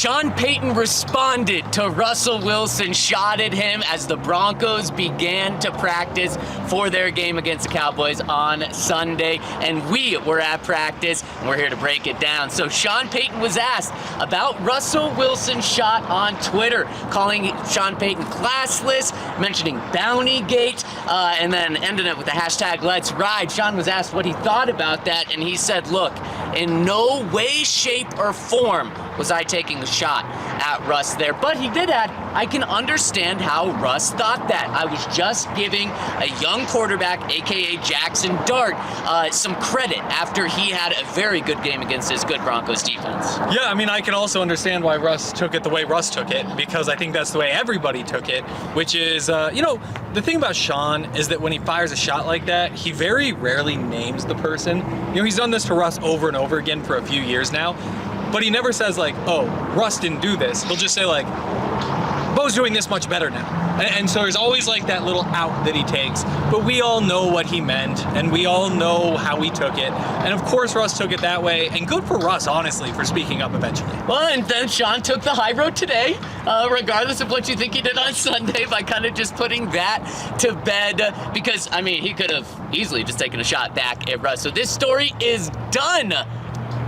Sean Payton responded to Russell Wilson, shot at him as the Broncos began to practice for their game against the Cowboys on Sunday. And we were at practice, and we're here to break it down. So Sean Payton was asked about Russell Wilson's shot on Twitter, calling Sean Payton classless, mentioning Bountygate, and then ending it with the hashtag Let's Ride. Sean was asked what he thought about that, and he said, look, in no way, shape, or form was I taking a shot at Russ there. But he did add, I can understand how Russ thought that. I was just giving a young quarterback, a.k.a. Jackson Dart, some credit after he had a very good game against his good Broncos defense. Yeah, I mean, I can also understand why Russ took it the way Russ took it, because I think that's the way everybody took it, which is, the thing about Sean is that when he fires a shot like that, he very rarely names the person. He's done this to Russ over and over again for a few years now, but he never says like, oh, Russ didn't do this. He'll just say like, Bo's doing this much better now. And so there's always like that little out that he takes, but we all know what he meant, and we all know how he took it. And of course Russ took it that way, and good for Russ, honestly, for speaking up eventually. Well, and then Sean took the high road today, regardless of what you think he did on Sunday, by kind of just putting that to bed, because, I mean, he could have easily just taken a shot back at Russ. So this story is done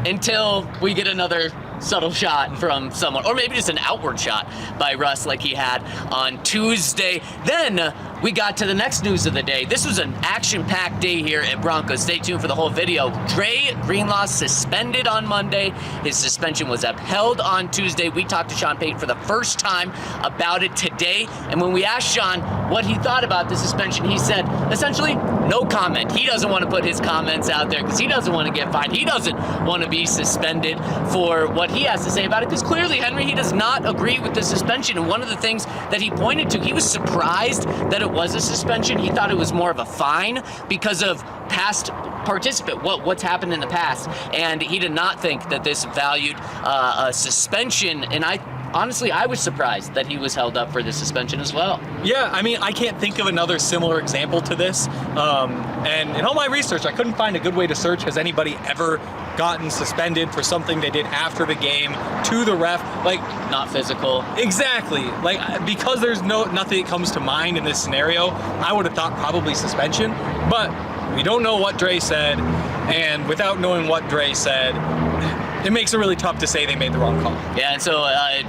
until we get another subtle shot from someone, or maybe just an outward shot by Russ like he had on Tuesday. Then we got to the next news of the day. This was an action-packed day here at Broncos. Stay tuned for the whole video. Dre Greenlaw suspended on Monday. His suspension was upheld on Tuesday. We talked to Sean Payton for the first time about it today. And when we asked Sean what he thought about the suspension, he said, essentially, no comment. He doesn't want to put his comments out there because he doesn't want to get fined. He doesn't want to be suspended for what he has to say about it, because clearly, Henry, he does not agree with the suspension. And one of the things that he pointed to, he was surprised that it was a suspension. He thought it was more of a fine because of past participant, what's happened in the past. And he did not think that this valued a suspension. And honestly, I was surprised that he was held up for this suspension as well. Yeah, I mean, I can't think of another similar example to this. And in all my research, I couldn't find a good way to search, has anybody ever gotten suspended for something they did after the game to the ref? Like, not physical. Exactly. Like, because there's nothing that comes to mind in this scenario, I would have thought probably suspension, but we don't know what Dre said, and without knowing what Dre said, it makes it really tough to say they made the wrong call. Yeah, and so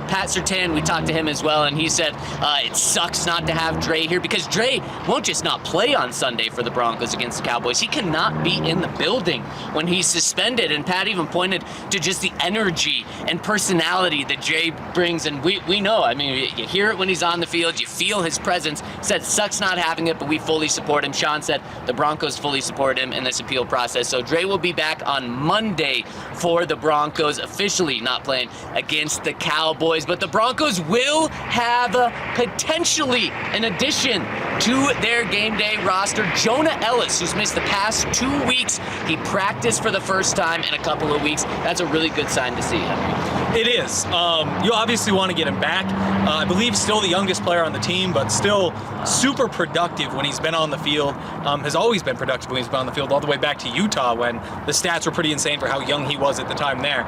Pat Surtain, we talked to him as well, and he said it sucks not to have Dre here, because Dre won't just not play on Sunday for the Broncos against the Cowboys. He cannot be in the building when he's suspended, and Pat even pointed to just the energy and personality that Dre brings, and we know, I mean, you hear it when he's on the field, you feel his presence. He said, sucks not having it, but we fully support him. Sean said the Broncos fully support him in this appeal process. So Dre will be back on Monday for the Broncos, officially not playing against the Cowboys. But the Broncos will have potentially an addition to their game day roster. Jonah Ellis, who's missed the past 2 weeks, he practiced for the first time in a couple of weeks. That's a really good sign to see, Henry. It is. You obviously want to get him back. I believe still the youngest player on the team, but still super productive when he's been on the field. Has always been productive when he's been on the field, all the way back to Utah when the stats were pretty insane for how young he was at the time there.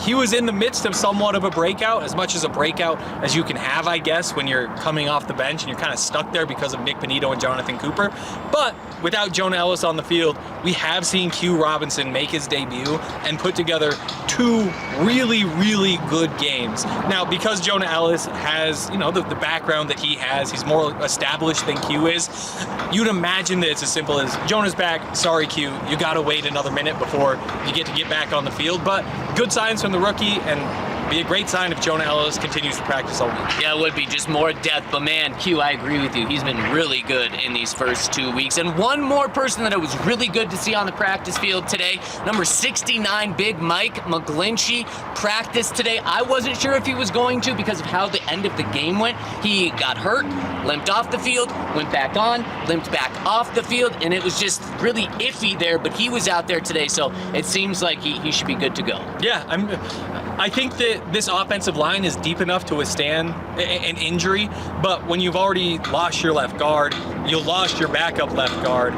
He was in the midst of somewhat of a breakout, as much as a breakout as you can have, I guess, when you're coming off the bench and you're kind of stuck there because of Nick Benito and Jonathan Cooper. But without Jonah Ellis on the field, we have seen Q Robinson make his debut and put together two really, really good games. Now, because Jonah Ellis has, the background that he has, he's more established than Q is, you'd imagine that it's as simple as, Jonah's back, sorry Q, you gotta wait another minute before you get back on the field. But good signs from the rookie, and be a great sign if Jonah Ellis continues to practice all week. Yeah, it would be just more depth, but man, Q, I agree with you. He's been really good in these first 2 weeks. And one more person that it was really good to see on the practice field today, number 69, Big Mike McGlinchey, practiced today. I wasn't sure if he was going to because of how the end of the game went. He got hurt, limped off the field, went back on, limped back off the field, and it was just really iffy there, but he was out there today, so it seems like he should be good to go. Yeah, I think that this offensive line is deep enough to withstand an injury, but when you've already lost your left guard, You lost your backup left guard.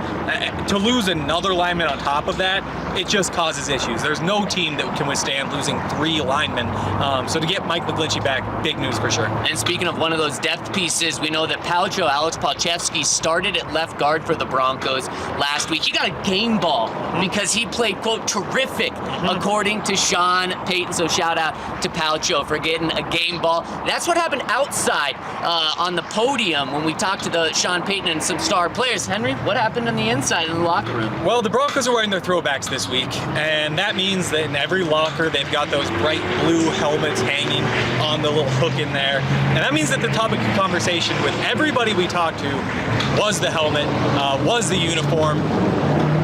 To lose another lineman on top of that, it just causes issues. There's no team that can withstand losing 3 linemen. So to get Mike McGlinchey back, big news for sure. And speaking of one of those depth pieces, we know that Alex Palczewski started at left guard for the Broncos last week. He got a game ball because he played, quote, terrific, according to Sean Payton. So shout out to Palcho for getting a game ball. That's what happened outside on the podium when we talked to Sean Payton and some star players. Henry, what happened on the inside in the locker room? Well, the Broncos are wearing their throwbacks this week, and that means that in every locker they've got those bright blue helmets hanging on the little hook in there. And that means that the topic of conversation with everybody we talked to was the helmet, was the uniform.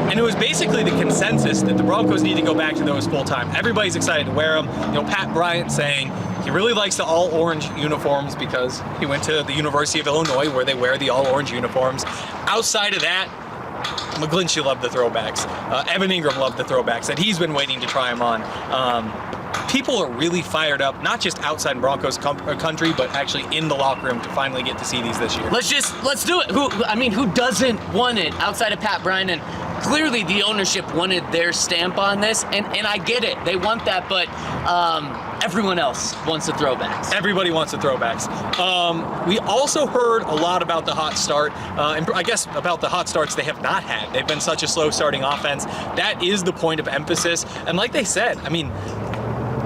And it was basically the consensus that the Broncos need to go back to those full time. Everybody's excited to wear them. Pat Bryant saying he really likes the all-orange uniforms because he went to the University of Illinois where they wear the all-orange uniforms. Outside of that, McGlinchey loved the throwbacks. Evan Ingram loved the throwbacks, and he's been waiting to try them on. People are really fired up, not just outside Broncos country, but actually in the locker room to finally get to see these this year. Let's do it. Who doesn't want it outside of Pat Bryant? And clearly the ownership wanted their stamp on this, and I get it. They want that, but everyone else wants the throwbacks. Everybody wants the throwbacks. We also heard a lot about the hot start, and I guess about the hot starts they have not had. They've been such a slow starting offense. That is the point of emphasis. And like they said,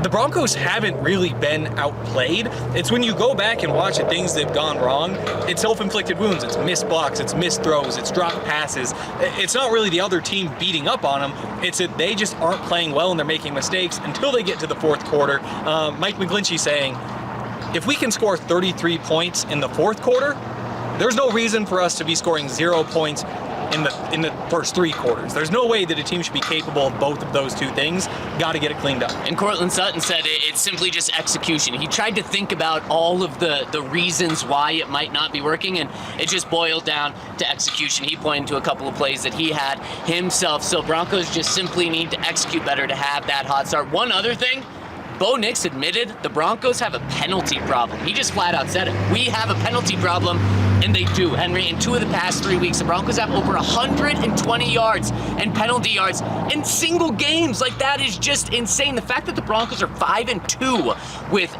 the Broncos haven't really been outplayed. It's when you go back and watch the things that have gone wrong, it's self-inflicted wounds, it's missed blocks, it's missed throws, it's dropped passes. It's not really the other team beating up on them, it's that they just aren't playing well and they're making mistakes until they get to the fourth quarter. Mike McGlinchey saying, if we can score 33 points in the fourth quarter, there's no reason for us to be scoring 0 points in the first 3 quarters. There's no way that a team should be capable of both of those two things. Got to get it cleaned up. And Courtland Sutton said it's simply just execution. He tried to think about all of the reasons why it might not be working, and it just boiled down to execution. He pointed to a couple of plays that he had himself. So Broncos just simply need to execute better to have that hot start. One other thing, Bo Nix admitted the Broncos have a penalty problem. He just flat out said it. We have a penalty problem, and they do, Henry. In 2 of the past 3 weeks, the Broncos have over 120 yards and penalty yards in single games. Like, that is just insane. The fact that the Broncos are 5-2 with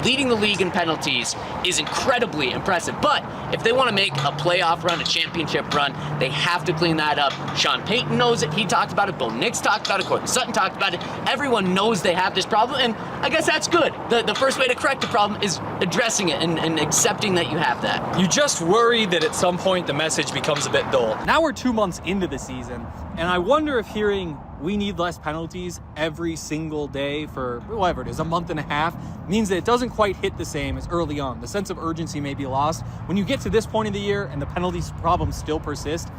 leading the league in penalties is incredibly impressive. But if they want to make a playoff run, a championship run, they have to clean that up. Sean Payton knows it. He talked about it. Bo Nix talked about it. Courtland Sutton talked about it. Everyone knows they have this problem, and I guess that's good. The first way to correct the problem is addressing it and accepting that you have that. You just worry that at some point the message becomes a bit dull. Now we're 2 months into the season, and I wonder if hearing we need less penalties every single day for whatever it is, a month and a half, means that it doesn't quite hit the same as early on. The sense of urgency may be lost. When you get to this point of the year and the penalties problems still persist,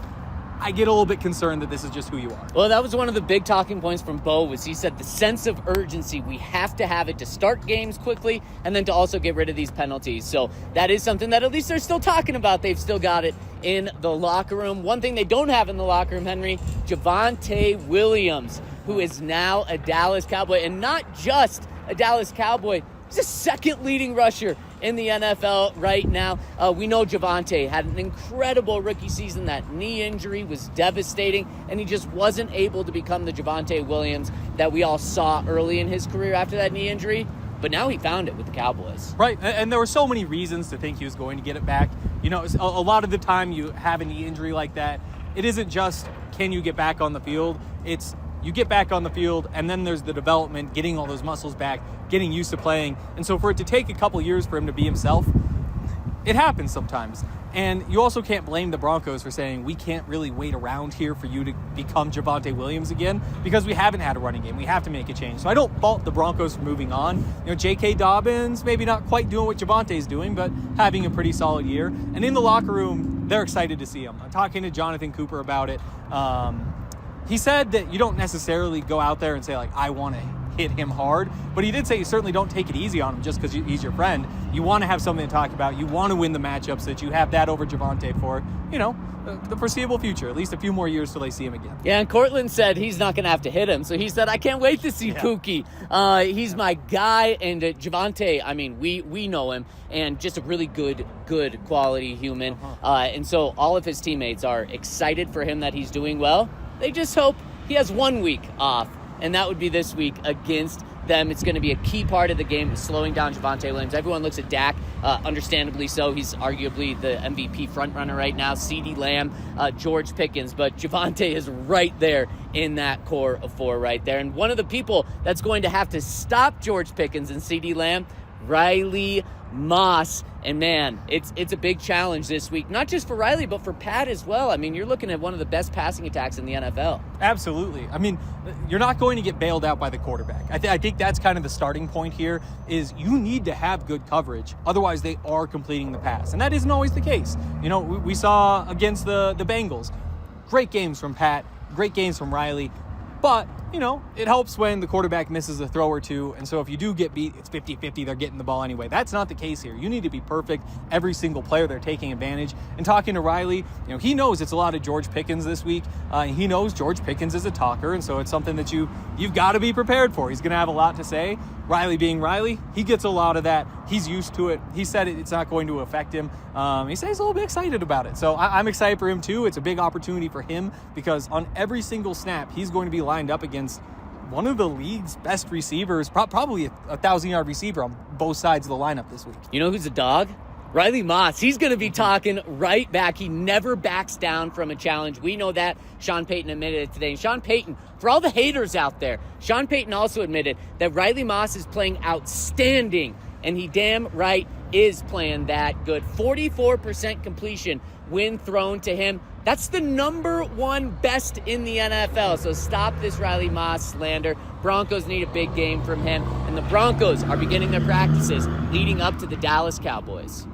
I get a little bit concerned that this is just who you are. Well, that was one of the big talking points from Bo, was he said the sense of urgency, we have to have it to start games quickly and then to also get rid of these penalties. So that is something that at least they're still talking about. They've still got it in the locker room. One thing they don't have in the locker room, Henry, Javonte Williams, who is now a Dallas Cowboy, and not just a Dallas Cowboy, he's the second leading rusher in the NFL right now. We know Javonte had an incredible rookie season. That knee injury was devastating, and he just wasn't able to become the Javonte Williams that we all saw early in his career after that knee injury. But now he found it with the Cowboys. Right, and there were so many reasons to think he was going to get it back. A lot of the time you have a knee injury like that, it isn't just can you get back on the field, it's you get back on the field, and then there's the development, getting all those muscles back, getting used to playing. And so for it to take a couple years for him to be himself, it happens sometimes. And you also can't blame the Broncos for saying, we can't really wait around here for you to become Javonte Williams again, because we haven't had a running game. We have to make a change. So I don't fault the Broncos for moving on. J.K. Dobbins, maybe not quite doing what Javonte's doing, but having a pretty solid year. And in the locker room, they're excited to see him. I'm talking to Jonathan Cooper about it. He said that you don't necessarily go out there and say, like, I want to hit him hard. But he did say you certainly don't take it easy on him just because he's your friend. You want to have something to talk about. You want to win the matchup so that you have that over Javonte for, the foreseeable future, at least a few more years till they see him again. Yeah, and Cortland said he's not going to have to hit him. So he said, I can't wait to see Pookie. He's my guy. And Javonte, I mean, we know him, and just a really good quality human. And so all of his teammates are excited for him that he's doing well. They just hope he has 1 week off, and that would be this week against them. It's going to be a key part of the game, slowing down Javonte Williams. Everyone looks at Dak, understandably so. He's arguably the MVP frontrunner right now. CeeDee Lamb, George Pickens, but Javonte is right there in that core of four right there. And one of the people that's going to have to stop George Pickens and CeeDee Lamb, Riley Moss. And man, it's a big challenge this week, not just for Riley, but for Pat as well. I mean, you're looking at one of the best passing attacks in the NFL. Absolutely. I mean, you're not going to get bailed out by the quarterback. I think that's kind of the starting point here, is you need to have good coverage. Otherwise, they are completing the pass. And that isn't always the case. We saw against the Bengals, great games from Pat, great games from Riley. But, it helps when the quarterback misses a throw or two. And so if you do get beat, it's 50-50. They're getting the ball anyway. That's not the case here. You need to be perfect. Every single player, they're taking advantage. And talking to Riley, he knows it's a lot of George Pickens this week. And he knows George Pickens is a talker. And so it's something that you've got to be prepared for. He's going to have a lot to say. Riley being Riley, he gets a lot of that. He's used to it. He said it's not going to affect him. He says he's a little bit excited about it. So I'm excited for him too. It's a big opportunity for him because on every single snap, he's going to be lined up against one of the league's best receivers, probably a 1,000-yard receiver on both sides of the lineup this week. You know who's a dog? Riley Moss. He's going to be talking right back. He never backs down from a challenge. We know that. Sean Payton admitted it today. And Sean Payton, for all the haters out there, Sean Payton also admitted that Riley Moss is playing outstanding. And he damn right is playing that good. 44% completion when thrown to him. That's the number one best in the NFL. So stop this Riley Moss slander. Broncos need a big game from him. And the Broncos are beginning their practices leading up to the Dallas Cowboys.